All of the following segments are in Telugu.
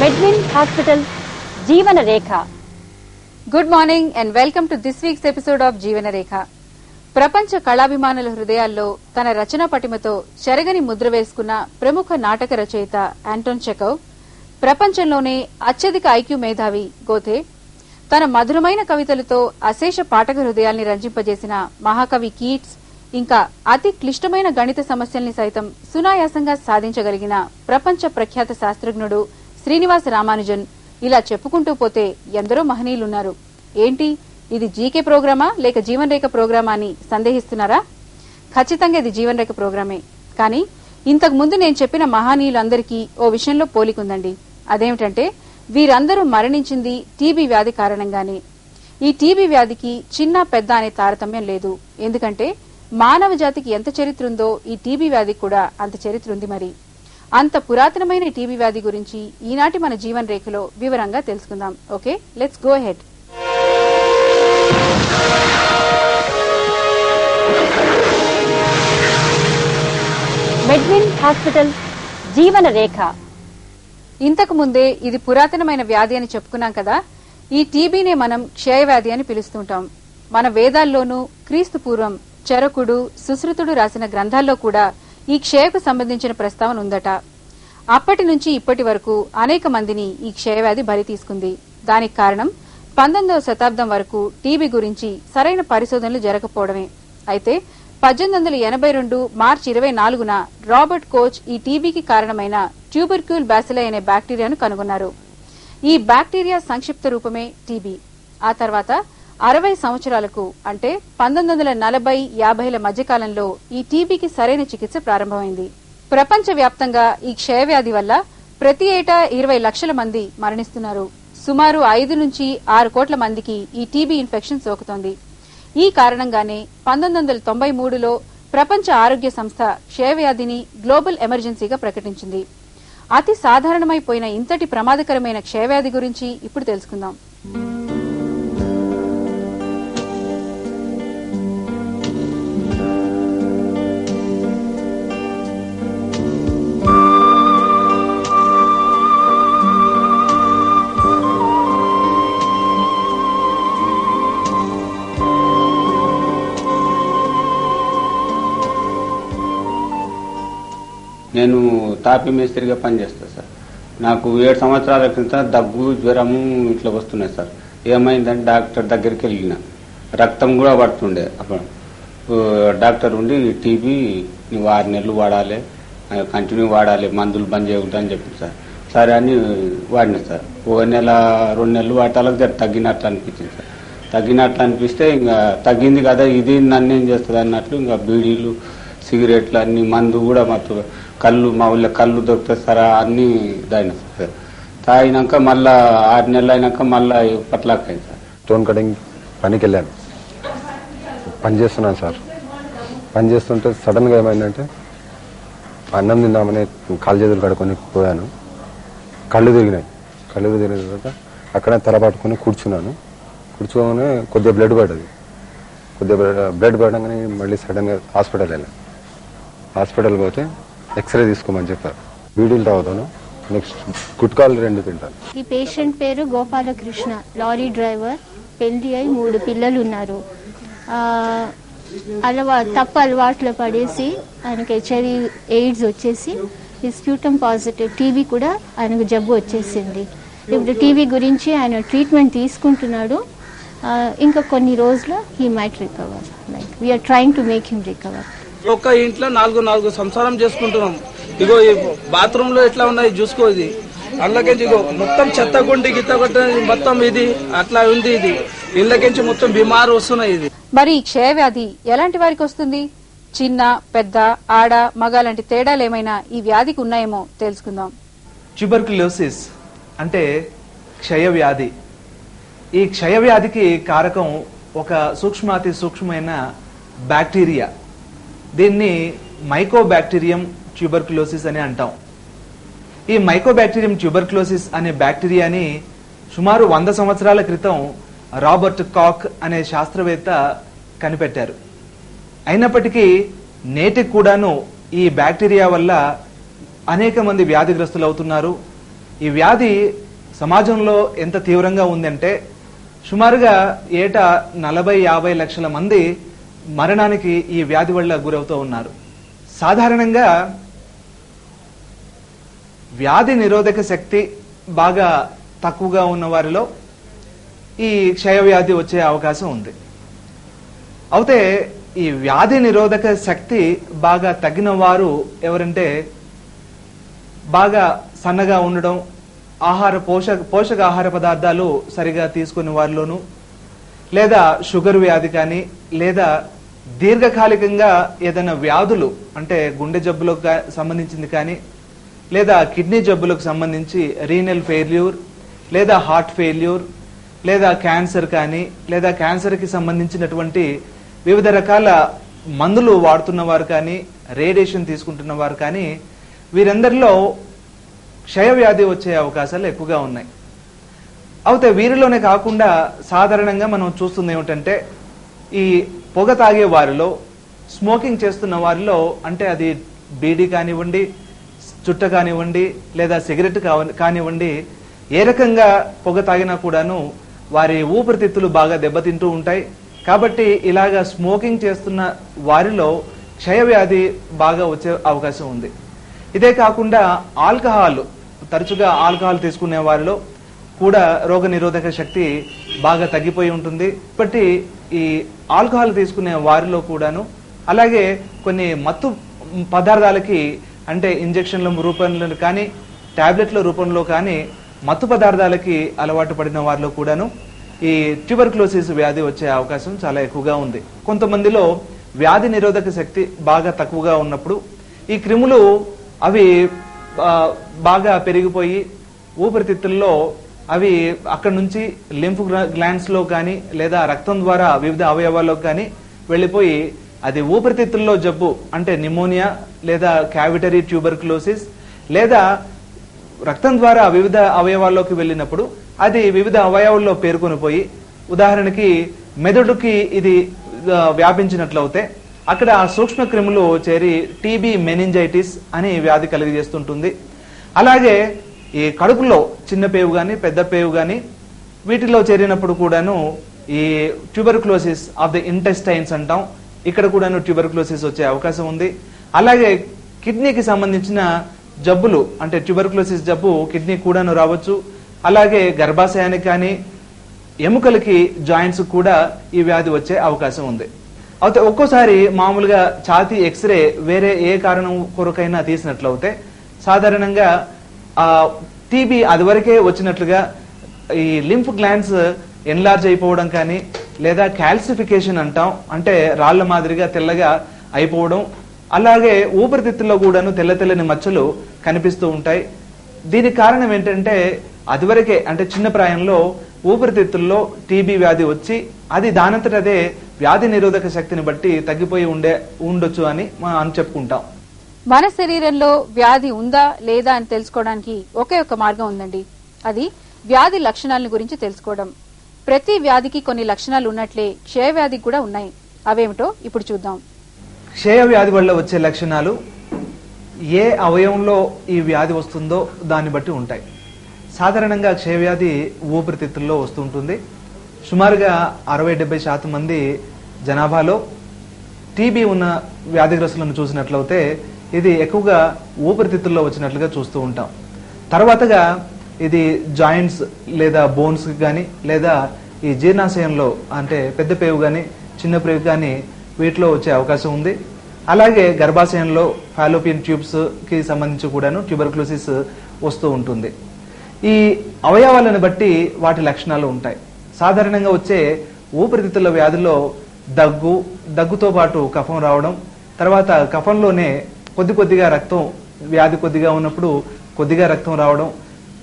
Medwin hospital Jeevana Rekha. Good morning and welcome to this week's episode of Jeevana Rekha. ప్రపంచ కళాభిమానుల హృదయాల్లో తన రచనా పటిమతో చెరగని ముద్ర వేసుకున్న ప్రముఖ నాటక రచయిత ఆంటోన్ చెకోవ్, ప్రపంచంలోనే అత్యధిక ఐక్యూ మేధావి గోథే, తన మధురమైన కవితలతో అశేష పాఠక హృదయాల్ని రంజింపజేసిన మహాకవి కీట్స్, ఇంకా అతి క్లిష్టమైన గణిత సమస్యల్ని సైతం సునాయాసంగా సాధించగలిగిన ప్రపంచ ప్రఖ్యాత శాస్త్రజ్ఞుడు శ్రీనివాస రామానుజన్, ఇలా చెప్పుకుంటూ పోతే ఎందరో మహనీయులున్నారు. ఏంటి, ఇది జీకే ప్రోగ్రామా లేక జీవన్ రేఖ ప్రోగ్రామా అని సందేహిస్తున్నారా? ఖచ్చితంగా ఇది జీవన్ రేఖ ప్రోగ్రామే. కానీ ఇంతకు ముందు నేను చెప్పిన మహనీయులందరికీ ఓ విషయంలో పోలికుందండి. అదేమిటంటే వీరందరూ మరణించింది టీబీ వ్యాధి కారణంగానే. ఈ టీబీ వ్యాధికి చిన్న పెద్ద అనే తారతమ్యం లేదు. ఎందుకంటే మానవ జాతికి ఎంత చరిత్ర ఉందో ఈ టీబీ వ్యాధికి కూడా అంత చరిత్ర ఉంది. మరి అంత పురాతనమైన టీబీ వ్యాధి గురించి ఈనాటి మన జీవన్ రేఖలో వివరంగా తెలుసుకుందాం. Okay, let's go ahead. Medwin hospital Jeevana రేఖ. ఇంతకు ముందే ఇది పురాతనమైన వ్యాధి అని చెప్పుకున్నాం కదా. ఈ టీబీనే మనం క్షయవ్యాధి అని పిలుస్తుంటాం. మన వేదాల్లోనూ క్రీస్తు పూర్వం చరకుడు, సుశ్రుతుడు రాసిన గ్రంథాల్లో కూడా ఈ క్షయకు సంబంధించిన ప్రస్తావన ఉందట. అప్పటి నుంచి ఇప్పటి వరకు అనేక మందిని ఈ క్షయవ్యాధి బలి తీసుకుంది. దానికి కారణం 19వ శతాబ్దం వరకు టీబీ గురించి సరైన పరిశోధనలు జరగకపోవడమే. అయితే 1882 మార్చి 24న రాబర్ట్ కోచ్ ఈ టీబీకి కారణమైన ట్యూబర్క్యూల్ బ్యాసిలై అనే బ్యాక్టీరియాను కనుగొన్నారు. ఈ బ్యాక్టీరియా సంక్షిప్త రూపమే టీబీ. ఆ తర్వాత 60 సంవత్సరాలకు, అంటే 1940-50ల మధ్యకాలంలో ఈ టీబీకి సరైన చికిత్స ప్రారంభమైంది. ప్రపంచ వ్యాప్తంగా ఈ క్షయవ్యాధి వల్ల ప్రతి ఏటా 20 లక్షల మంది మరణిస్తున్నారు. సుమారు 5 నుంచి 6 కోట్ల మందికి ఈ టీబీ ఇన్ఫెక్షన్ సోకుతోంది. ఈ కారణంగానే 1993లో ప్రపంచ ఆరోగ్య సంస్థ క్షయవ్యాధిని గ్లోబల్ ఎమర్జెన్సీగా ప్రకటించింది. అతి సాధారణమైపోయిన ఇంతటి ప్రమాదకరమైన క్షయవ్యాధి గురించి ఇప్పుడు తెలుసుకుందాం. నేను తాపీ మేస్త్రిగా పనిచేస్తాను సార్. నాకు 7 సంవత్సరాల క్రితం దగ్గు, జ్వరము ఇట్లా వస్తున్నాయి సార్. ఏమైందంటే డాక్టర్ దగ్గరికి వెళ్ళిన, రక్తం కూడా పడుతుండే. అప్పుడు డాక్టర్ ఉండి టీబీ నువ్వు 6 నెలలు వాడాలి, కంటిన్యూ వాడాలి, మందులు బంద్ చేయకూడదు అని చెప్పింది సార్. సరే అని వాడినా సార్. 1 నెల 2 నెలలు వాటాలకు తగ్గినట్లు అనిపించింది సార్. తగ్గినట్లు అనిపిస్తే ఇంకా తగ్గింది కదా, ఇది నన్నేం చేస్తుంది అన్నట్లు ఇంకా బీడీలు, సిగరెట్లు అన్ని, మందు కూడా మాకు కళ్ళు, మా ఊళ్ళో కళ్ళు దొరుకుతుంది సార్, అన్ని తాగినా సార్. తాగినాక మళ్ళా 6 నెలలు అయినాక మళ్ళా పట్లాకైంది సార్. స్టోన్ కటింగ్ పనికి వెళ్ళాను, పని చేస్తున్నాను సార్. పని చేస్తుంటే సడన్గా ఏమైందంటే అన్నం తిందామని కాలు చేతులు కడుక్కొని పోయాను. కళ్ళు తిరిగినాయి. కళ్ళు తిరిగిన తర్వాత అక్కడే తల పట్టుకొని కూర్చున్నాను. కూర్చోగానే కొద్దిగా బ్లడ్ పడ్డది. కొద్దిగా బ్లడ్ పడగానే మళ్ళీ సడన్గా హాస్పిటల్ వెళ్ళాను. హాస్పిటల్ పోతే ఎక్స్రే తీసుకోమని చెప్పారు. బీడీలు తాగుతాను, నెక్స్ట్ గుట్కాలు 2 తింటాను. ఈ పేషెంట్ పేరు గోపాలకృష్ణ, లారీ డ్రైవర్, పెళ్లి అయి 3 పిల్లలు ఉన్నారు. తప్పు అలవాట్లు పడేసి ఆయనకు HIV ఎయిడ్స్ వచ్చేసి స్ప్యూటమ్ పాజిటివ్ టీబీ కూడా ఆయనకు జబ్బు వచ్చేసింది. ఇప్పుడు టీబీ గురించి ఆయన ట్రీట్మెంట్ తీసుకుంటున్నాడు. ఇంకా కొన్ని రోజులు he might recover. Like we are trying to make him recover. ఒక్క ఇంట్లో 4 సంసారం చేసుకుంటున్నాం. ఇగో ఈ బాత్రూమ్ లో ఎట్లా ఉన్నాయి చూసుకో. ఇది అందులోకించి ఇగో మొత్తం చెత్త గుండి గిత్త కొట్ట మొత్తం ఇది అట్లా ఉంది. ఇది ఇళ్ళకించి మొత్తం బిమారు వస్తున్నాయి. ఇది మరి ఈ క్షయవ్యాధి ఎలాంటి వారికి వస్తుంది? చిన్న, పెద్ద, ఆడ, మగ లాంటి తేడాలు ఏమైనా ఈ వ్యాధికి ఉన్నాయేమో తెలుసుకుందాం. ట్యూబర్క్యులోసిస్ అంటే క్షయవ్యాధి. ఈ క్షయవ్యాధికి కారకం ఒక సూక్ష్మాతి సూక్ష్మమైన బ్యాక్టీరియా. దీన్ని మైకోబాక్టీరియం ట్యూబర్క్యులోసిస్ అని అంటాం. ఈ మైకోబాక్టీరియం ట్యూబర్క్యులోసిస్ అనే బ్యాక్టీరియాని సుమారు 100 సంవత్సరాల క్రితం రాబర్ట్ కాక్ అనే శాస్త్రవేత్త కనిపెట్టారు. అయినప్పటికీ నేటికి కూడాను ఈ బ్యాక్టీరియా వల్ల అనేక మంది వ్యాధిగ్రస్తులు అవుతున్నారు. ఈ వ్యాధి సమాజంలో ఎంత తీవ్రంగా ఉందంటే సుమారుగా ఏటా 40-50 లక్షల మంది మరణానికి ఈ వ్యాధి వల్ల గురవుతూ ఉన్నారు. సాధారణంగా వ్యాధి నిరోధక శక్తి బాగా తక్కువగా ఉన్న వారిలో ఈ క్షయవ్యాధి వచ్చే అవకాశం ఉంది. అయితే ఈ వ్యాధి నిరోధక శక్తి బాగా తగ్గిన వారు ఎవరంటే బాగా సన్నగా ఉండడం, పోషకాహార పదార్థాలు సరిగా తీసుకునే వారిలోను, లేదా షుగర్ వ్యాధి కానీ, లేదా దీర్ఘకాలికంగా ఏదైనా వ్యాధులు అంటే గుండె జబ్బులకు సంబంధించింది కానీ, లేదా కిడ్నీ జబ్బులకు సంబంధించి రీనల్ ఫెయిల్యూర్, లేదా హార్ట్ ఫెయిల్యూర్, లేదా క్యాన్సర్ కానీ, లేదా క్యాన్సర్కి సంబంధించినటువంటి వివిధ రకాల మందులు వాడుతున్న వారు కానీ, రేడియేషన్ తీసుకుంటున్న వారు కానీ, వీరందరిలో క్షయవ్యాధి వచ్చే అవకాశాలు ఎక్కువగా ఉన్నాయి. అయితే వీరిలోనే కాకుండా సాధారణంగా మనం చూస్తుంది ఏమిటంటే ఈ పొగ తాగే వారిలో, స్మోకింగ్ చేస్తున్న వారిలో, అంటే అది బీడీ కానివ్వండి, చుట్ట కానివ్వండి, లేదా సిగరెట్ కానివ్వండి, ఏ రకంగా పొగ తాగినా కూడాను వారి ఊపిరితిత్తులు బాగా దెబ్బతింటూ ఉంటాయి. కాబట్టి ఇలాగా స్మోకింగ్ చేస్తున్న వారిలో క్షయవ్యాధి బాగా వచ్చే అవకాశం ఉంది. ఇదే కాకుండా తరచుగా ఆల్కహాల్ తీసుకునే వారిలో కూడా రోగ నిరోధక శక్తి బాగా తగ్గిపోయి ఉంటుంది. కాబట్టి ఈ ఆల్కహాల్ తీసుకునే వారిలో కూడాను, అలాగే కొన్ని మత్తు పదార్థాలకి అంటే ఇంజెక్షన్ల రూపంలో కానీ, టాబ్లెట్ల రూపంలో కానీ మత్తు పదార్థాలకి అలవాటు పడిన వారిలో కూడాను ఈ ట్యూబర్క్లోసిస్ వ్యాధి వచ్చే అవకాశం చాలా ఎక్కువగా ఉంది. కొంతమందిలో వ్యాధి నిరోధక శక్తి బాగా తక్కువగా ఉన్నప్పుడు ఈ క్రిములు అవి బాగా పెరిగిపోయి ఊపిరితిత్తుల్లో అవి అక్కడి నుంచి లింఫ్ గ్లాండ్స్ లో కానీ, లేదా రక్తం ద్వారా వివిధ అవయవాల్లో కానీ వెళ్ళిపోయి అది ఊపిరితిత్తుల్లో జబ్బు అంటే నిమోనియా, లేదా క్యావిటరీ ట్యూబర్క్లోసిస్, లేదా రక్తం ద్వారా వివిధ అవయవాల్లోకి వెళ్ళినప్పుడు అది వివిధ అవయవాల్లో పేర్కొని పోయి, ఉదాహరణకి మెదడుకి ఇది వ్యాపించినట్లయితే అక్కడ ఆ సూక్ష్మ క్రిములు చేరి టీబీ మెనింజైటిస్ అనే వ్యాధి కలిగజేస్తుంటుంది. అలాగే ఈ కడుపులో చిన్న పేవు కానీ, పెద్ద పేవు కానీ వీటిలో చేరినప్పుడు కూడాను ఈ ట్యూబర్క్లోసిస్ ఆఫ్ ది ఇంటెస్టైన్స్ అంటాం, ఇక్కడ కూడాను ట్యూబర్క్లోసిస్ వచ్చే అవకాశం ఉంది. అలాగే కిడ్నీకి సంబంధించిన జబ్బులు అంటే ట్యూబర్క్లోసిస్ జబ్బు కిడ్నీ కూడాను రావచ్చు. అలాగే గర్భాశయానికి కానీ, ఎముకలకి, జాయింట్స్ కూడా ఈ వ్యాధి వచ్చే అవకాశం ఉంది. అయితే ఒక్కోసారి మామూలుగా ఛాతీ ఎక్స్రే వేరే ఏ కారణం కొరకైనా తీసినట్లయితే సాధారణంగా టీబీ అదివరకే వచ్చినట్లుగా ఈ లింఫ్ గ్లాండ్స్ ఎన్లార్జ్ అయిపోవడం కానీ, లేదా కాల్సిఫికేషన్ అంటాం, అంటే రాళ్ల మాదిరిగా తెల్లగా అయిపోవడం, అలాగే ఊపిరితిత్తుల్లో కూడాను తెల్లని మచ్చలు కనిపిస్తూ ఉంటాయి. దీనికి కారణం ఏంటంటే అదివరకే అంటే చిన్న ప్రాయంలో ఊపిరితిత్తుల్లో టీబీ వ్యాధి వచ్చి అది దానంతట అదే వ్యాధి నిరోధక శక్తిని బట్టి తగ్గిపోయి ఉండొచ్చు అని మనం చెప్పుకుంటాం. మన శరీరంలో వ్యాధి ఉందా లేదా అని తెలుసుకోవడానికి ఒకే ఒక మార్గం ఉందండి. అది వ్యాధి లక్షణాలను గురించి తెలుసుకోవడం. ప్రతి వ్యాధికి కొన్ని లక్షణాలు ఉన్నట్లే క్షయ వ్యాధికి కూడా ఉన్నాయి. అవేమిటో ఇప్పుడు చూద్దాం. క్షయ వ్యాధి వల్ల వచ్చే లక్షణాలు ఏ అవయవంలో ఈ వ్యాధి వస్తుందో దాన్ని బట్టి ఉంటాయి. సాధారణంగా క్షయవ్యాధి ఊపిరితిత్తుల్లో వస్తుంటుంది. సుమారుగా 60-70% మంది జనాభాలో టీబీ ఉన్న వ్యాధిగ్రస్తులను చూసినట్లయితే ఇది ఎక్కువగా ఊపిరితిత్తుల్లో వచ్చినట్లుగా చూస్తూ ఉంటాం. తర్వాతగా ఇది జాయింట్స్ లేదా బోన్స్ కానీ, లేదా ఈ జీర్ణాశయంలో అంటే పెద్ద పేవు కానీ, చిన్న పేవు కానీ వీటిలో వచ్చే అవకాశం ఉంది. అలాగే గర్భాశయంలో ఫాలోపియన్ ట్యూబ్స్ కి సంబంధించి కూడాను ట్యూబర్క్లోసిస్ వస్తూ ఉంటుంది. ఈ అవయవాలను బట్టి వాటి లక్షణాలు ఉంటాయి. సాధారణంగా వచ్చే ఊపిరితిత్తుల వ్యాధుల్లో దగ్గుతో పాటు కఫం రావడం, తర్వాత కఫంలోనే కొద్దిగా రక్తం, వ్యాధి కొద్దిగా ఉన్నప్పుడు కొద్దిగా రక్తం రావడం,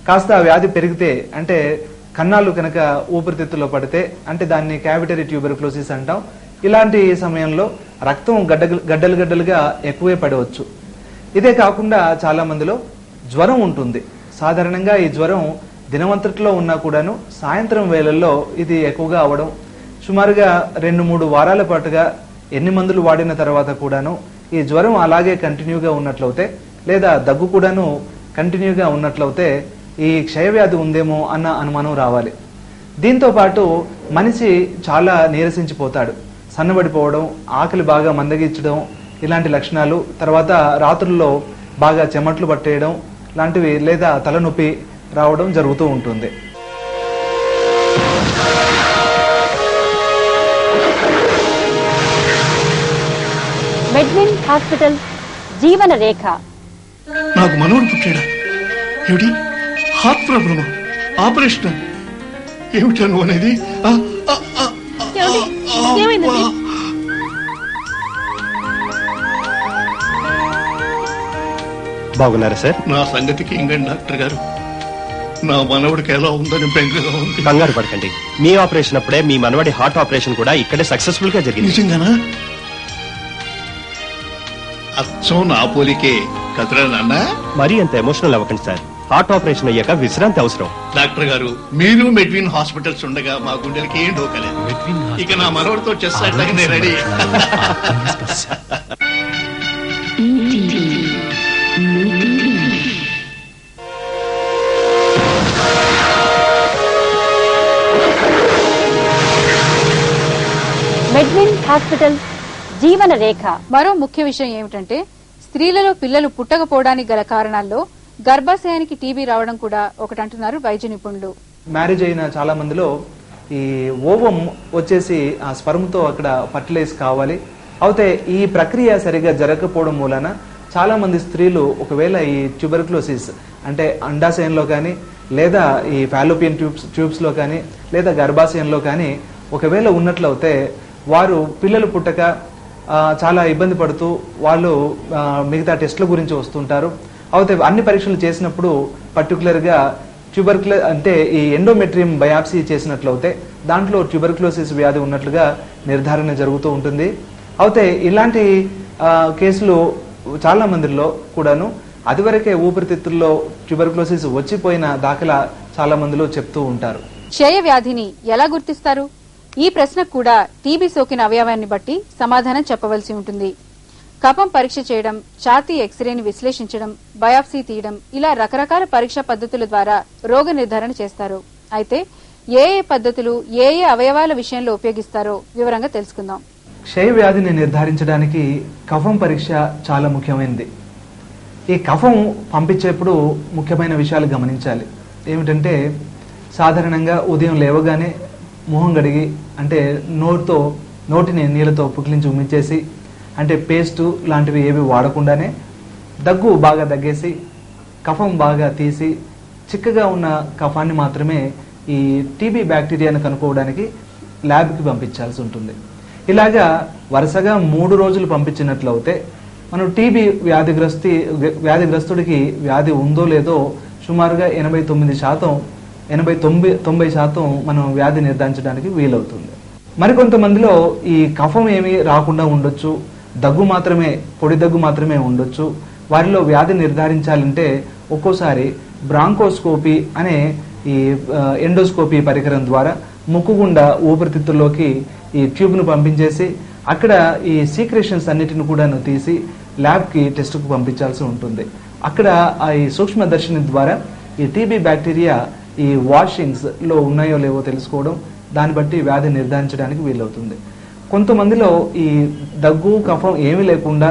కాస్త వ్యాధి పెరిగితే అంటే కన్నాలు కనుక ఊపిరితిత్తులో పడితే అంటే దాన్ని క్యావిటరీ ట్యూబర్క్లోసిస్ అంటాం. ఇలాంటి సమయంలో రక్తం గడ్డలుగా ఎక్కువే పడవచ్చు. ఇదే కాకుండా చాలా మందిలో జ్వరం ఉంటుంది. సాధారణంగా ఈ జ్వరం దినవంతట్లో ఉన్నా కూడాను సాయంత్రం వేళల్లో ఇది ఎక్కువగా అవడం, సుమారుగా 2-3 వారాల పాటుగా ఎన్ని మందులు వాడిన తర్వాత కూడాను ఈ జ్వరం అలాగే కంటిన్యూగా ఉన్నట్లయితే, లేదా దగ్గు కూడాను కంటిన్యూగా ఉన్నట్లయితే ఈ క్షయవ్యాధి ఉందేమో అన్న అనుమానం రావాలి. దీంతో పాటు మనిషి చాలా నీరసించిపోతాడు, సన్నబడిపోవడం, ఆకలి బాగా మందగించడం ఇలాంటి లక్షణాలు, తర్వాత రాత్రుల్లో బాగా చెమట్లు పట్టేయడం లాంటివి లేదా తలనొప్పి రావడం జరుగుతూ ఉంటుంది. మెడ్విన్ హాస్పిటల్ జీవన రేఖ. నాకు మనవడు పుట్టాడా? ఏమిటి హార్ట్ ప్రాబ్లమా? ఆపరేషన్ ఏమిటా నువ్వు అనేది? బాగున్నారా సార్? నా సంగతికి ఇంకండి డాక్టర్ గారు, నా మనవడికి ఎలా ఉందని బెంగగా ఉంది. కంగారు పడకండి, మీ ఆపరేషన్ అప్పుడే మీ మనవడి హార్ట్ ఆపరేషన్ కూడా ఇక్కడే సక్సెస్ఫుల్ గా జరిగింది. నిజంగానా? అచ్చం నా పోలికే కదరా నాన్న. మరీ అంత ఎమోషనల్ అవ్వకండి సార్, హార్ట్ ఆపరేషన్ అయ్యాక విశ్రాంతి అవసరం. డాక్టర్ గారు, మీరు మెడ్విన్ హాస్పిటల్స్ ఉండగా మా గుండెలకి ఏం డోకలేదు. ఇక నా మనవడితో చెస్ ఆడటానికి నేను రెడీ. మెడ్విన్ హాస్పిటల్ జీవన రేఖ. మరో ముఖ్య విషయం ఏమిటంటే స్త్రీలలో పిల్లలు పుట్టకపోవడానికి గల కారణాల్లో గర్భాశయానికి టీబీ రావడం కూడా ఒకటంటున్నారు వైద్య నిపుణులు. మ్యారేజ్ అయిన చాలా మందిలో ఈ ఓవం వచ్చేసి ఆ స్పర్మ్తో అక్కడ ఫర్టిలైజ్ కావాలి. అయితే ఈ ప్రక్రియ సరిగా జరగకపోవడం మూలన చాలా మంది స్త్రీలు ఒకవేళ ఈ ట్యూబర్క్లోసిస్ అంటే అండాశయంలో కానీ లేదా ఈ ఫాలోపియన్ ట్యూబ్స్ లో కానీ లేదా గర్భాశయంలో కానీ ఒకవేళ ఉన్నట్లయితే వారు పిల్లలు పుట్టక చాలా ఇబ్బంది పడుతూ వాళ్ళు మిగతా టెస్టుల గురించి వస్తుంటారు. అయితే అన్ని పరీక్షలు చేసినప్పుడు పర్టికులర్గా అంటే ఈ ఎండోమెట్రియం బయాప్సీ చేసినట్లయితే దాంట్లో ట్యూబర్క్లోసిస్ వ్యాధి ఉన్నట్లుగా నిర్ధారణ జరుగుతూ ఉంటుంది. అయితే ఇలాంటి కేసులు చాలా మందిలో కూడాను అదివరకే ఊపిరితిత్తుల్లో ట్యూబర్క్లోసిస్ వచ్చిపోయిన దాఖలా చాలా మందిలో చెప్తూ ఉంటారు. క్షయ వ్యాధిని ఎలా గుర్తిస్తారు? ఈ ప్రశ్నకు కూడా టీబీ సోకిన అవయవాన్ని బట్టి సమాధానం చెప్పవలసి ఉంటుంది. కఫం పరీక్ష చేయడం, ఛాతీ ఎక్స్రేని విశ్లేషించడం, బయాప్సీ తీయడం ఇలా రకరకాల పరీక్షా పద్ధతుల ద్వారా రోగ నిర్ధారణ చేస్తారు. అయితే ఏ ఏ పద్ధతులు ఏ ఏ అవయవాల విషయంలో ఉపయోగిస్తారో వివరంగా తెలుసుకుందాం. క్షయ వ్యాధిని నిర్ధారించడానికి కఫం పరీక్ష చాలా ముఖ్యమైనది. ఈ కఫం పంపించేప్పుడు ముఖ్యమైన విషయాలు గమనించాలి. ఏమిటంటే సాధారణంగా ఉదయం లేవగానే మొహం గడిగి అంటే నోటిని నీళ్ళతో పుక్కిలించి ఉమ్మించేసి అంటే పేస్టు లాంటివి ఏవి వాడకుండానే దగ్గు బాగా దగ్గేసి కఫం బాగా తీసి చిక్కగా ఉన్న కఫాన్ని మాత్రమే ఈ టీబీ బ్యాక్టీరియాను కనుక్కోవడానికి ల్యాబ్కి పంపించాల్సి ఉంటుంది. ఇలాగా వరుసగా 3 రోజులు పంపించినట్లయితే మనం టీబీ వ్యాధిగ్రస్తుడికి వ్యాధి ఉందో లేదో సుమారుగా 89% మనం వ్యాధి నిర్ధారించడానికి వీలవుతుంది. మరికొంతమందిలో ఈ కఫం ఏమీ రాకుండా ఉండొచ్చు, దగ్గు మాత్రమే పొడి దగ్గు మాత్రమే ఉండొచ్చు. వారిలో వ్యాధి నిర్ధారించాలంటే ఒక్కోసారి బ్రాంకోస్కోపీ అనే ఈ ఎండోస్కోపీ పరికరం ద్వారా ముక్కు గుండా ఊపిరితిత్తుల్లోకి ఈ ట్యూబ్ను పంపించేసి అక్కడ ఈ సీక్రెషన్స్ అన్నిటిని కూడా తీసి ల్యాబ్కి టెస్ట్కు పంపించాల్సి ఉంటుంది. అక్కడ ఈ సూక్ష్మదర్శిని ద్వారా ఈ టీబీ బ్యాక్టీరియా ఈ వాషింగ్స్ లో ఉన్నాయో లేవో తెలుసుకోవడం, దాన్ని బట్టి వ్యాధి నిర్ధారించడానికి వీలవుతుంది. కొంతమందిలో ఈ దగ్గు కఫం ఏమీ లేకుండా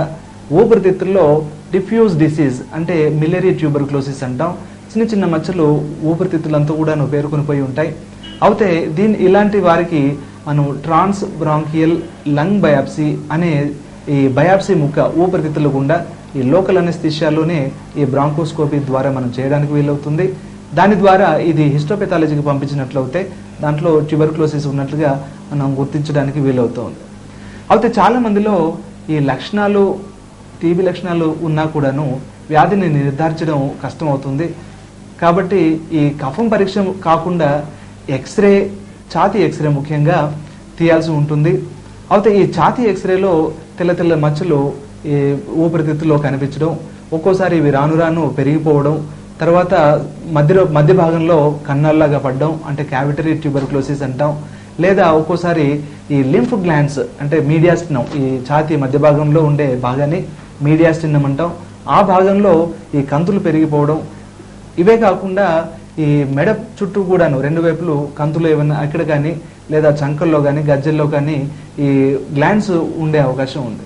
ఊపిరితిత్తుల్లో డిఫ్యూజ్ డిసీజ్ అంటే మిలియరీ ట్యూబర్క్లోసిస్ అంటాం, చిన్న చిన్న మచ్చలు ఊపిరితిత్తులంతా కూడా పేరుకొని పోయి ఉంటాయి. అయితే ఇలాంటి వారికి మనం ట్రాన్స్ బ్రాంకియల్ లంగ్ బయాప్సీ అనే ఈ బయాప్సీ ముక్క ఊపిరితిత్తుల గుండా ఈ లోకల్ అనెస్థీషియాలోనే ఈ బ్రాంకోస్కోపీ ద్వారా మనం చేయడానికి వీలవుతుంది. దాని ద్వారా ఇది హిస్టోపెథాలజీకి పంపించినట్లయితే దాంట్లో ట్యూబర్క్లోసిస్ ఉన్నట్లుగా మనం గుర్తించడానికి వీలవుతుంది. అయితే చాలా మందిలో ఈ లక్షణాలు టీబీ లక్షణాలు ఉన్నా కూడాను వ్యాధిని నిర్ధారించడం కష్టం అవుతుంది. కాబట్టి ఈ కఫం పరీక్ష కాకుండా ఎక్స్రే, ఛాతీ ఎక్స్రే ముఖ్యంగా తీయాల్సి ఉంటుంది. అయితే ఈ ఛాతీ ఎక్స్రేలో తెల్ల తెల్ల మచ్చలు ఈ ఊపిరితిత్తులో కనిపించడం, ఒక్కోసారి ఇవి రాను రాను పెరిగిపోవడం, తర్వాత మధ్య భాగంలో కన్నాల్లాగా పడడం అంటే క్యావిటరీ ట్యూబర్క్లోసిస్ అంటాం. లేదా ఒక్కోసారి ఈ లింఫ్ గ్లాండ్స్ అంటే మీడియాస్టినం, ఈ ఛాతీ మధ్య భాగంలో ఉండే భాగాన్ని మీడియాస్టినం అంటాం. ఆ భాగంలో ఈ కంతులు పెరిగిపోవడం, ఇవే కాకుండా ఈ మెడ చుట్టూ కూడాను 2 వైపులు కంతులు ఏమైనా అక్కడ కానీ లేదా చంకల్లో కానీ గజ్జల్లో కానీ ఈ గ్లాండ్స్ ఉండే అవకాశం ఉంది.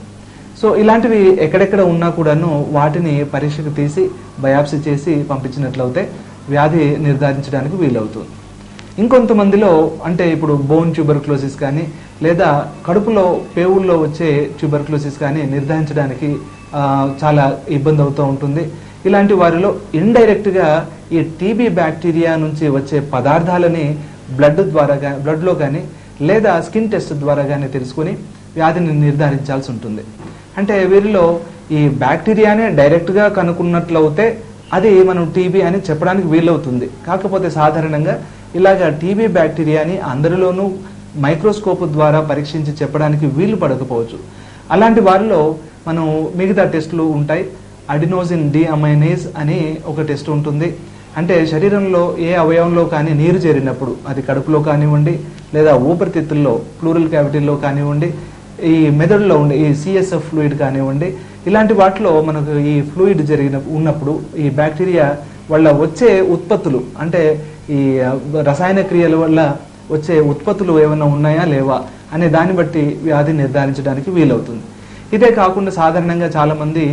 సో ఇలాంటివి ఎక్కడెక్కడ ఉన్నా కూడాను వాటిని పరీక్షకు తీసి బయాప్సీ చేసి పంపించినట్లయితే వ్యాధి నిర్ధారించడానికి వీలవుతుంది. ఇంకొంతమందిలో అంటే ఇప్పుడు బోన్ ట్యూబర్క్లోసిస్ కానీ లేదా కడుపులో పేవుల్లో వచ్చే ట్యూబర్క్లోసిస్ కానీ నిర్ధారించడానికి చాలా ఇబ్బంది అవుతూ ఉంటుంది. ఇలాంటి వారిలో ఇండైరెక్ట్గా ఈ టీబీ బ్యాక్టీరియా నుంచి వచ్చే పదార్థాలని బ్లడ్లో కానీ లేదా స్కిన్ టెస్ట్ ద్వారా కానీ తెలుసుకుని వ్యాధిని నిర్ధారించాల్సి ఉంటుంది. అంటే వీరిలో ఈ బ్యాక్టీరియానే డైరెక్ట్గా కనుక్కున్నట్లయితే అది మనం టీబీ అని చెప్పడానికి వీలవుతుంది. కాకపోతే సాధారణంగా ఇలాగ టీబీ బ్యాక్టీరియాని అందరిలోనూ మైక్రోస్కోప్ ద్వారా పరీక్షించి చెప్పడానికి వీలు పడకపోవచ్చు. అలాంటి వారిలో మనం మిగతా టెస్టులు ఉంటాయి. అడినోసిన్ డిఅమైనేజ్ అని ఒక టెస్ట్ ఉంటుంది. అంటే శరీరంలో ఏ అవయవంలో కానీ నీరు చేరినప్పుడు అది కడుపులో కానివ్వండి లేదా ఊపిరితిత్తుల్లో ప్లూరల్ క్యావిటీల్లో కానివ్వండి ఈ మెదడులో ఉండే ఈ సిఎస్ఎఫ్ ఫ్లూయిడ్ కానివ్వండి ఇలాంటి వాటిలో మనకు ఈ ఫ్లూయిడ్ ఉన్నప్పుడు ఈ బ్యాక్టీరియా వల్ల వచ్చే ఉత్పత్తులు అంటే ఈ రసాయన క్రియల వల్ల వచ్చే ఉత్పత్తులు ఏమైనా ఉన్నాయా లేవా అనే దాన్ని బట్టి వ్యాధి నిర్ధారించడానికి వీలవుతుంది. ఇదే కాకుండా సాధారణంగా చాలా మంది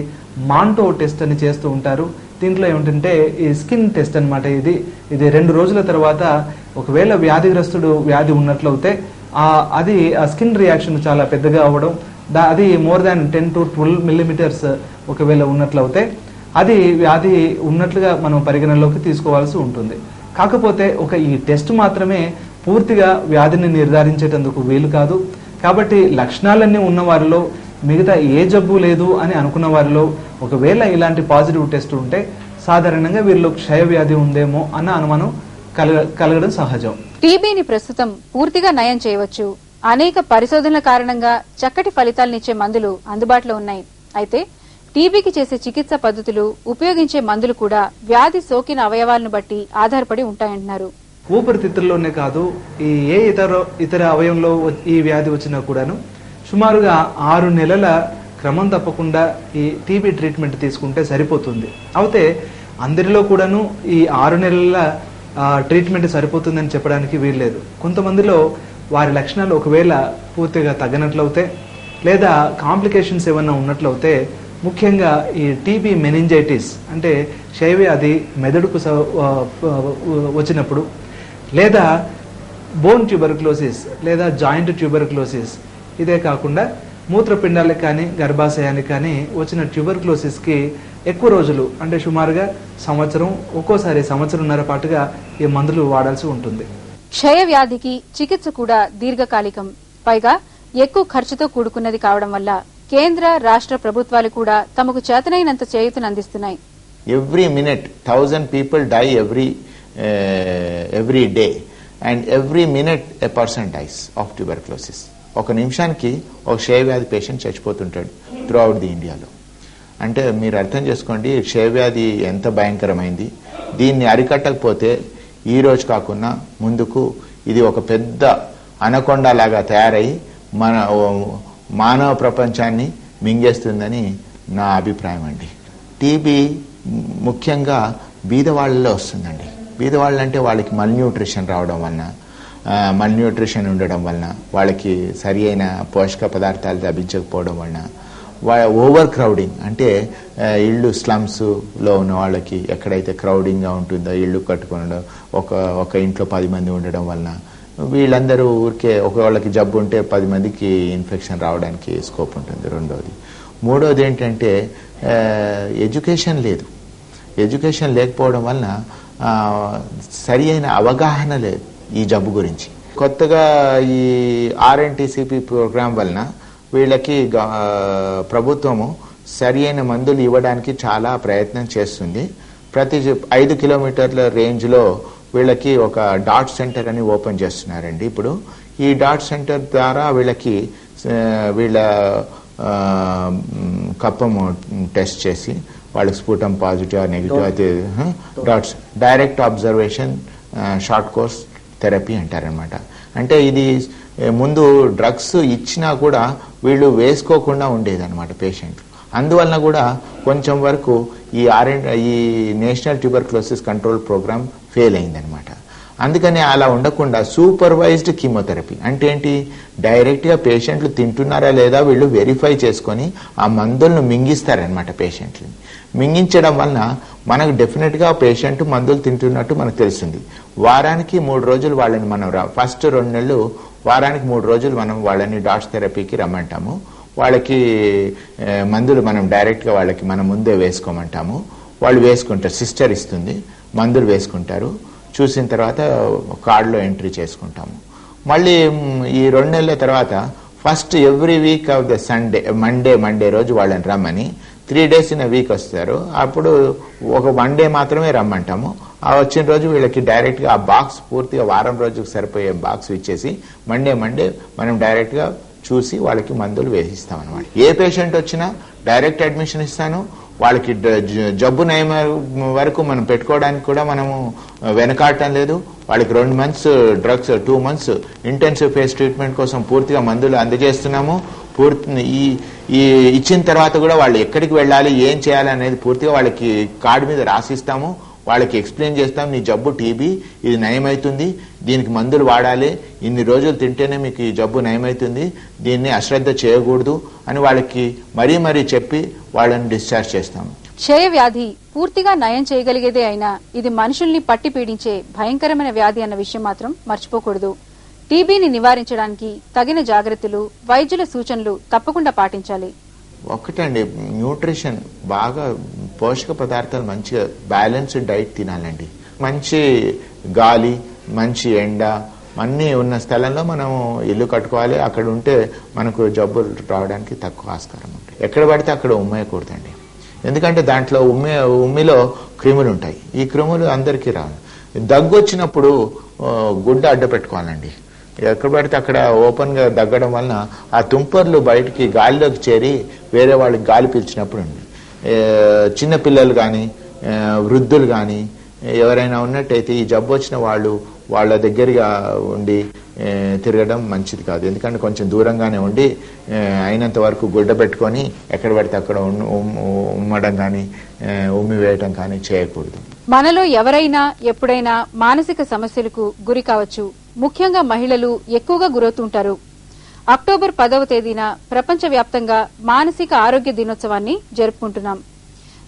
మాంటో టెస్ట్ అని చేస్తూ ఉంటారు. దీంట్లో ఏమిటంటే ఈ స్కిన్ టెస్ట్ అనమాట. ఇది 2 రోజుల తర్వాత ఒకవేళ వ్యాధిగ్రస్తుడు వ్యాధి ఉన్నట్లయితే అది ఆ స్కిన్ రియాక్షన్ చాలా పెద్దగా అవ్వడం అది మోర్ దాన్ 10 to 12 millimeters ఒకవేళ ఉన్నట్లయితే అది వ్యాధి ఉన్నట్లుగా మనం పరిగణనలోకి తీసుకోవాల్సి ఉంటుంది. కాకపోతే ఈ టెస్ట్ మాత్రమే పూర్తిగా వ్యాధిని నిర్ధారించేటందుకు వీలు కాదు. కాబట్టి లక్షణాలన్నీ ఉన్న వారిలో మిగతా ఏ జబ్బు లేదు అని అనుకున్న వారిలో ఒకవేళ ఇలాంటి పాజిటివ్ టెస్ట్ ఉంటే సాధారణంగా వీరిలో క్షయ వ్యాధి ఉందేమో అన్న అనుమానం కలగడం సహజం. టీబీని ప్రస్తుతం పూర్తిగా నయం చేయవచ్చు. అనేక పరిశోధనల కారణంగా చక్కటి ఫలితాలనిచ్చే మందులు అందుబాటులో ఉన్నాయి. అయితే టీబీకి చేసే చికిత్స పద్ధతులు ఉపయోగించే మందులు కూడా వ్యాధి సోకిన అవయవాలను బట్టి ఆధారపడి ఉంటాయంటున్నారు. ఊపిరితిత్తుల్లోనే కాదు ఏ ఇతర అవయవంలో ఈ వ్యాధి వచ్చినా కూడాను సుమారుగా 6 నెలల క్రమం తప్పకుండా ఈ టీబీ ట్రీట్మెంట్ తీసుకుంటే సరిపోతుంది. అయితే అందరిలో కూడాను ఈ 6 నెలల ట్రీట్మెంట్ సరిపోతుందని చెప్పడానికి వీల్లేదు. కొంతమందిలో వారి లక్షణాలు ఒకవేళ పూర్తిగా తగ్గనట్లయితే లేదా కాంప్లికేషన్స్ ఏమన్నా ఉన్నట్లయితే ముఖ్యంగా ఈ టీబీ మెనింజైటిస్ అంటే క్షయవ్యాధి మెదడుకు వచ్చినప్పుడు లేదా బోన్ ట్యూబర్క్లోసిస్ లేదా జాయింట్ ట్యూబర్క్లోసిస్ ఇదే కాకుండా మూత్రపిండాలకు కానీ గర్భాశయానికి కానీ వచ్చిన ట్యూబర్క్లోసిస్కి ఎక్కువ రోజులు అంటే సుమారుగా సంవత్సరం ఒక్కోసారి సంవత్సరంన్నర పాటుగా ఈ మందులు వాడాల్సి ఉంటుంది. క్షయ వ్యాధికి చికిత్స కూడా దీర్ఘకాలికం, పైగా ఎక్కువ ఖర్చుతో కూడుకున్నది కావడం వల్ల కేంద్ర రాష్ట్ర ప్రభుత్వాలు కూడా తమకు చేతనైనంత చేయూతను అందిస్తున్నాయి. Every minute 1000 people die every day and every minute a person dies of tuberculosis. ఒక నిమిషానికి ఒక క్షయవ్యాధి పేషెంట్ చచ్చిపోతుంటాడు త్రూ అవుట్ ది ఇండియాలో. అంటే మీరు అర్థం చేసుకోండి క్షయవ్యాధి ఎంత భయంకరమైంది. దీన్ని అరికట్టకపోతే ఈ రోజు కాకుండా ముందుకు ఇది ఒక పెద్ద అనకొండ లాగా తయారై మానవ ప్రపంచాన్ని మింగేస్తుందని నా అభిప్రాయం అండి. టీబీ ముఖ్యంగా బీదవాళ్ళలో వస్తుందండి. బీదవాళ్ళంటే వాళ్ళకి మల్న్యూట్రిషన్ రావడం వలన మల్న్యూట్రిషన్ ఉండడం వలన వాళ్ళకి సరి అయిన పోషక పదార్థాలు లభించకపోవడం వలన ఓవర్ క్రౌడింగ్ అంటే ఇళ్ళు స్లమ్స్లో ఉన్న వాళ్ళకి ఎక్కడైతే క్రౌడింగ్గా ఉంటుందో ఇళ్ళు కట్టుకోవడం ఒక ఇంట్లో 10 మంది ఉండడం వలన వీళ్ళందరూ ఊరికే వాళ్ళకి జబ్బు ఉంటే 10 మందికి ఇన్ఫెక్షన్ రావడానికి స్కోప్ ఉంటుంది. రెండోది. మూడోది ఏంటంటే ఎడ్యుకేషన్ లేదు. ఎడ్యుకేషన్ లేకపోవడం వలన సరి అయిన అవగాహన లేదు ఈ జబ్బు గురించి. కొత్తగా ఈ RNTCP ప్రోగ్రాం వలన వీళ్ళకి ప్రభుత్వము సరి అయిన మందులు ఇవ్వడానికి చాలా ప్రయత్నం చేస్తుంది. ప్రతి 5 కిలోమీటర్ల రేంజ్లో వీళ్ళకి ఒక డాట్ సెంటర్ అని ఓపెన్ చేస్తున్నారండి. ఇప్పుడు ఈ డాట్ సెంటర్ ద్వారా వీళ్ళకి వీళ్ళ కప్పము టెస్ట్ చేసి వాళ్ళకి స్ఫుటం పాజిటివ్ నెగిటివ్ అయితే dots direct observation short course therapy అంటారనమాట. అంటే ఇది ముందు డ్రగ్స్ ఇచ్చినా కూడా వీళ్ళు వేసుకోకుండా ఉండేదన్నమాట పేషెంట్లు. అందువలన కూడా కొంచెం వరకు ఈ national tuberculosis control programme fail అయిందనమాట. అందుకని అలా ఉండకుండా సూపర్వైజ్డ్ కీమోథెరపీ అంటే ఏంటి, డైరెక్ట్గా పేషెంట్లు తింటున్నారా లేదా వీళ్ళు వెరిఫై చేసుకొని ఆ మందులను మింగిస్తారనమాట. పేషెంట్లని మింగించడం వలన మనకు డెఫినెట్గా పేషెంట్ మందులు తింటున్నట్టు మనకు తెలుస్తుంది. వారానికి 3 రోజులు వాళ్ళని మనం ఫస్ట్ 2 నెలలు వారానికి 3 రోజులు మనం వాళ్ళని డాట్స్ థెరపీకి రమ్మంటాము. వాళ్ళకి మందులు మనం డైరెక్ట్గా వాళ్ళకి మనం ముందే వేసుకోమంటాము. వాళ్ళు వేసుకుంటారు, సిస్టర్ ఇస్తుంది, మందులు వేసుకుంటారు. చూసిన తర్వాత కార్డులో ఎంట్రీ చేసుకుంటాము. మళ్ళీ ఈ 2 నెలల తర్వాత first every week off the Monday రోజు వాళ్ళని రమ్మని 3 days ఇన్ వీక్ వస్తారు. అప్పుడు ఒక 1 day మాత్రమే రమ్మంటాము. ఆ వచ్చిన రోజు వీళ్ళకి డైరెక్ట్గా ఆ బాక్స్ పూర్తిగా వారం రోజుకు సరిపోయే బాక్స్ ఇచ్చేసి మండే మనం డైరెక్ట్గా చూసి వాళ్ళకి మందులు వేసిస్తాం అనమాట. ఏ పేషెంట్ వచ్చినా డైరెక్ట్ అడ్మిషన్ ఇస్తాను. వాళ్ళకి జబ్బు నయం వరకు మనం పెట్టుకోవడానికి కూడా మనము వెనకాడటం లేదు. వాళ్ళకి 2 months drugs, 2 months intensive face treatment కోసం పూర్తిగా మందులు అందజేస్తున్నాము. ఈ ఇచ్చిన తర్వాత కూడా వాళ్ళు ఎక్కడికి వెళ్ళాలి, ఏం చేయాలి అనేది పూర్తిగా వాళ్ళకి కార్డు మీద రాసిస్తాము. వాళ్ళకి ఎక్స్ప్లెయిన్ చేస్తాం, నీ జబ్బు టీబీ, ఇది నయమవుతుంది, దీనికి మందులు వాడాలి, ఇన్ని రోజులు తింటేనే మీకు ఈ జబ్బు నయమవుతుంది, దీన్ని అశ్రద్ధ చేయకూడదు అని వాళ్ళకి మరీ చెప్పి వాళ్ళని డిశ్చార్జ్ చేస్తాం. క్షయ వ్యాధి పూర్తిగా నయం చేయగలిగేదే అయినా ఇది మనుషుల్ని పట్టి పీడించే భయంకరమైన వ్యాధి అన్న విషయం మాత్రం మర్చిపోకూడదు. టీబీని నివారించడానికి తగిన జాగ్రత్తలు, వైద్యుల సూచనలు తప్పకుండా పాటించాలి. ఒకటండి, న్యూట్రిషన్ బాగా, పోషక పదార్థాలు మంచిగా బ్యాలెన్స్డ్ డైట్ తినాలండి. మంచి గాలి, మంచి ఎండ అన్నీ ఉన్న స్థలంలో మనం ఇల్లు కట్టుకోవాలి. అక్కడ ఉంటే మనకు జబ్బులు రావడానికి తక్కువ ఆస్కారం ఉంటుంది. ఎక్కడ పడితే అక్కడ ఉమ్మేయకూడదండి. ఎందుకంటే దాంట్లో ఉమ్మిలో క్రిములు ఉంటాయి. ఈ క్రిములు అందరికీ రావు. దగ్గు వచ్చినప్పుడు గుడ్డ అడ్డ పెట్టుకోవాలండి. ఎక్కడ పడితే అక్కడ ఓపెన్ గా దగ్గడం వలన ఆ తుంపర్లు బయటికి గాలిలోకి చేరి వేరే వాళ్ళకి గాలి పీల్చినప్పుడు ఉంది. చిన్నపిల్లలు కానీ వృద్ధులు కానీ ఎవరైనా ఉన్నట్టయితే ఈ జబ్బు వచ్చిన వాళ్ళ దగ్గరగా ఉండి తిరగడం మంచిది కాదు. ఎందుకంటే కొంచెం దూరంగానే ఉండి అయినంత వరకు గుడ్డ పెట్టుకొని ఎక్కడ పడితే అక్కడ ఉమ్మడం కానీ ఉమ్మి వేయటం కానీ చేయకూడదు. మనలో ఎవరైనా ఎప్పుడైనా మానసిక సమస్యలకు గురి కావచ్చు. ముఖ్యంగా మహిళలు ఎక్కువగా గురవుతుంటారు. అక్టోబర్ 10వ తేదీన ప్రపంచవ్యాప్తంగా మానసిక ఆరోగ్య దినోత్సవాన్ని జరుపుకుంటున్నాం.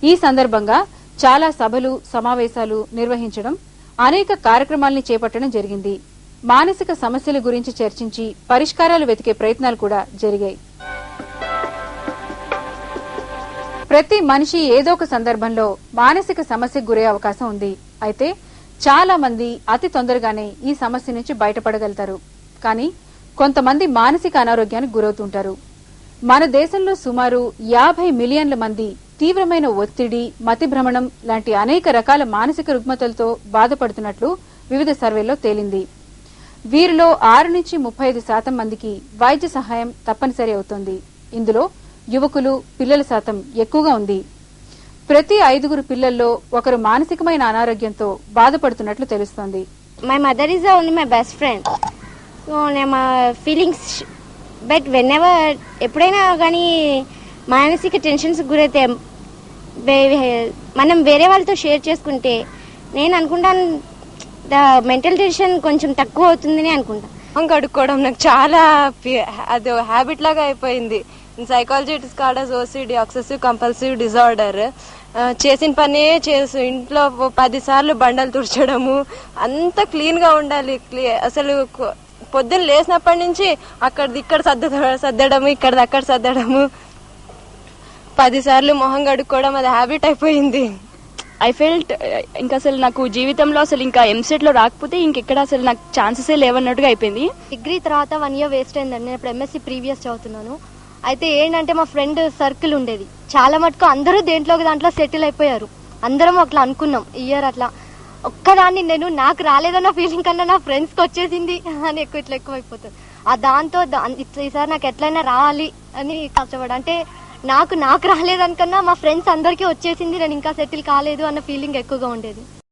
ఈ సందర్భంగా చాలా సభలు, సమావేశాలు నిర్వహించడం, అనేక కార్యక్రమాల్ని చేపట్టడం జరిగింది. మానసిక సమస్యల గురించి చర్చించి పరిష్కారాలు వెతికే ప్రయత్నాలు కూడా జరిగాయి. ప్రతి మనిషి ఏదో ఒక సందర్భంలో మానసిక సమస్యకు గురయ్యే అవకాశం ఉంది. అయితే చాలా మంది అతి తొందరగానే ఈ సమస్య నుంచి బయటపడగలుగుతారు. కానీ కొంతమంది మానసిక అనారోగ్యానికి గురవుతుంటారు. మన దేశంలో సుమారు 50 మిలియన్ల మంది తీవ్రమైన ఒత్తిడి, మతిభ్రమణం లాంటి అనేక రకాల మానసిక రుగ్మతలతో బాధపడుతున్నట్లు వివిధ సర్వేల్లో తేలింది. వీరిలో 6 నుంచి 35% మందికి వైద్య సహాయం తప్పనిసరి అవుతోంది. ఇందులో యువకులు, పిల్లల శాతం ఎక్కువగా ఉంది. ప్రతి 5 పిల్లల్లో ఒకరు మానసికమైన అనారోగ్యంతో బాధపడుతున్నట్లు తెలుస్తోంది. My mother is only my best friend. So మా ఫీలింగ్స్, బట్ వెన్నెవర్ ఎప్పుడైనా కానీ మానసిక టెన్షన్స్ గురైతే మనం వేరే వాళ్ళతో షేర్ చేసుకుంటే నేను అనుకుంటాను మెంటల్ టెన్షన్ కొంచెం తక్కువ అవుతుందని అనుకుంటా. కడుక్కోవడం నాకు చాలా అది హ్యాబిట్ లాగా అయిపోయింది. Psychology it is called as OCD, obsessive compulsive disorder. చేసిన పనే ఇంట్లో 10 సార్లు బండలు తుడచడము, అంత క్లీన్ గా ఉండాలి. అసలు పొద్దున్న లేచినప్పటి నుంచి అక్కడిది ఇక్కడ సర్దడము, ఇక్కడిది అక్కడ సర్దడము, 10 సార్లు మొహం కడుక్కోవడం, అది హ్యాబిట్ అయిపోయింది. ఐ ఫెల్ట్ ఇంకా అసలు నాకు జీవితంలో అసలు ఇంకా ఎంసెట్ లో రాకపోతే ఇంకెక్కడ అసలు నాకు ఛాన్సెసే లేవన్నట్టుగా అయిపోయింది. డిగ్రీ తర్వాత 1 year వేస్ట్ అయిందండి. నేను ఇప్పుడు MSc ప్రీవియస్ చదువుతున్నాను. అయితే ఏంటంటే మా ఫ్రెండ్ సర్కిల్ ఉండేది చాలా మటుకు, అందరూ దాంట్లో సెటిల్ అయిపోయారు. అందరం అట్లా అనుకున్నాం ఇయర్ అట్లా. ఒక్కదాన్ని నేను నాకు రాలేదన్న ఫీలింగ్ కన్నా నా ఫ్రెండ్స్కి వచ్చేసింది అని ఎక్కువ అయిపోతుంది. దాంతో ఈసారి నాకు ఎట్లయినా రావాలి అని కష్టపడ, అంటే నాకు రాలేదనికన్నా మా ఫ్రెండ్స్ అందరికీ వచ్చేసింది, నేను ఇంకా సెటిల్ కాలేదు అన్న ఫీలింగ్ ఎక్కువగా ఉండేది.